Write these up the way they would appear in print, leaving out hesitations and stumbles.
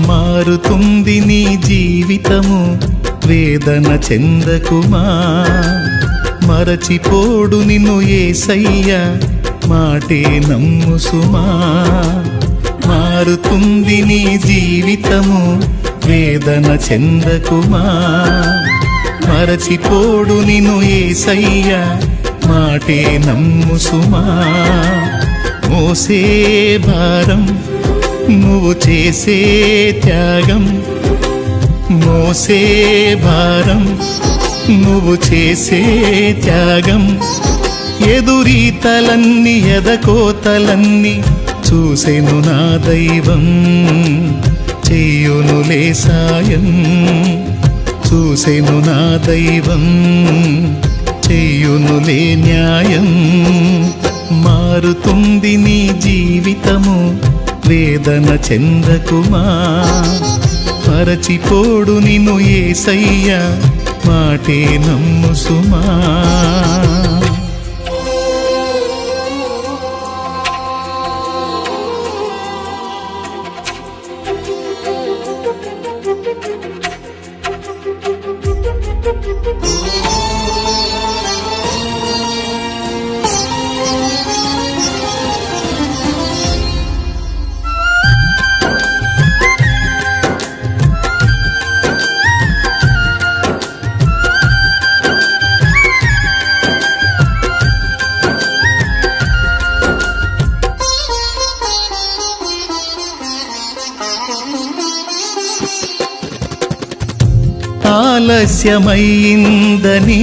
మారుతుంది నీ జీవితము వేదన చెందకుమా మరచిపోడు నిన్ను యేసయ్య మాటే నమ్ము సుమా మారుతుంది నీ జీవితము వేదన చెందకుమా మరచిపోడు నిన్ను యేసయ్య మాటే నమ్ము సుమా మోసే భారం నువ్వు చేసే త్యాగం మోసే భారం నువ్వు చేసే త్యాగం ఎదురీతలన్నీ ఎదకోతలన్నీ చూసెను నా దైవం చెయ్యునులే సాయం చూసెను నా దైవం చెయ్యునులే న్యాయం మారుతుంది నీ జీవితము వేదన చెందకుమా మరచిపోడు నిన్ను యేసయ్య మాటే నమ్ము సుమా ఆలస్యమైందని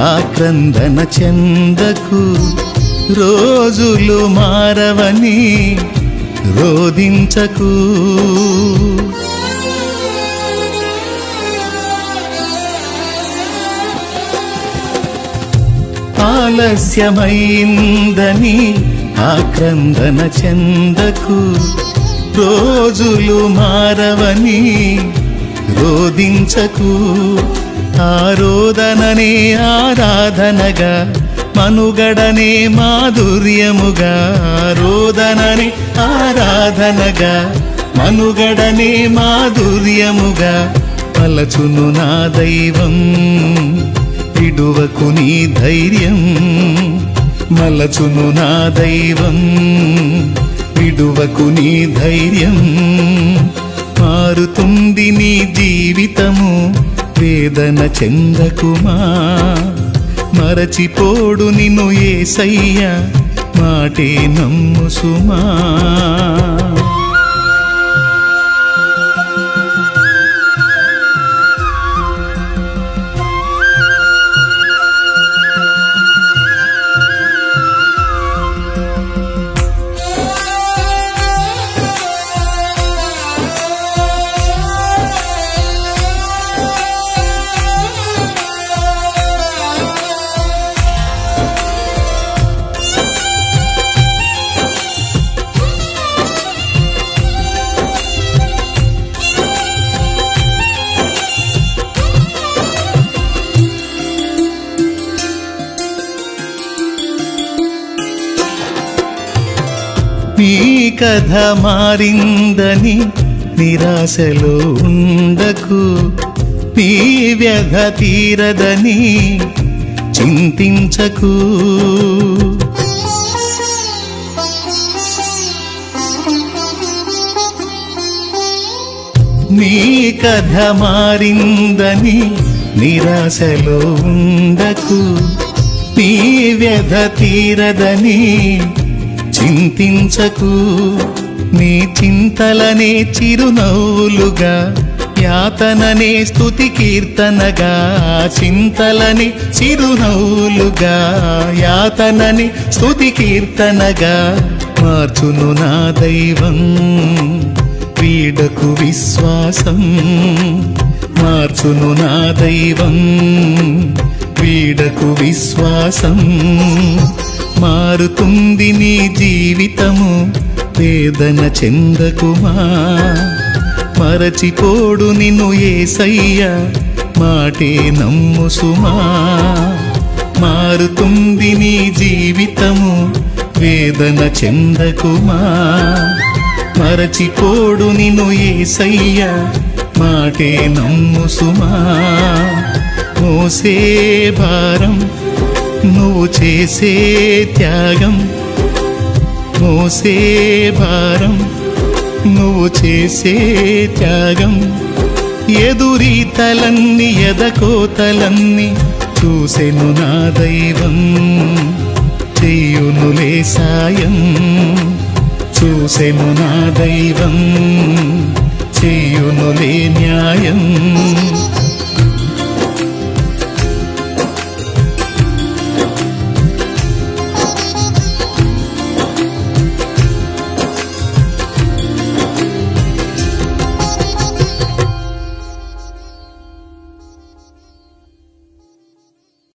ఆక్రందన చెందకు రోజులు మారవని రోదించకు ఆలస్యమైందని ఆక్రందన చెందకు రోజులు మారవని రోదించకు ఆరోదననే ఆరాధనగా మనుగడనే మాధుర్యముగా ఆరోదననే ఆరాధనగా మనుగడనే మాధుర్యముగా పలచును నా దైవం విడువకు నీ ధైర్యం మలచును నా దైవం విడువకు నీ ధైర్యం మారుతుంది నీ జీవితము వేదన చెందకుమా మరచిపోడు నిన్ను యేసయ్య మాటే నమ్ము సుమా నీ కథ మారిందని నిరాశలో ఉండకు నీ వ్యధ తీరదని చింతించకు నీ కథ మారిందని నిరాశలో ఉండకు నీ వ్యధ తీరదని చింతించకు నీ చింతలనే చిరునవ్వులుగా యాతననే స్తుతి కీర్తనగా చింతలని చిరునవ్వులుగా యాతనని స్తుతి కీర్తనగా మార్చును నా దైవం వీడకు విశ్వాసం మార్చును నా దైవం వీడకు విశ్వాసం మారుతుంది నీ జీవితము వేదన చెందకుమా మరచిపోడు నిన్ను యేసయ్య మాటే నమ్ము సుమా మారుతుంది నీ జీవితము వేదన చెందకుమా మరచిపోడు నిన్ను యేసయ్య మాటే నమ్ము సుమా మోసే భారం నువ్వు చేసే త్యాగం మోసే భారం నువ్వు చేసే త్యాగం ఎదురీతలన్నీ ఎదకోతలన్నీ చూసెను నా దైవం చెయ్యునులే సాయం చూసెను నా దైవం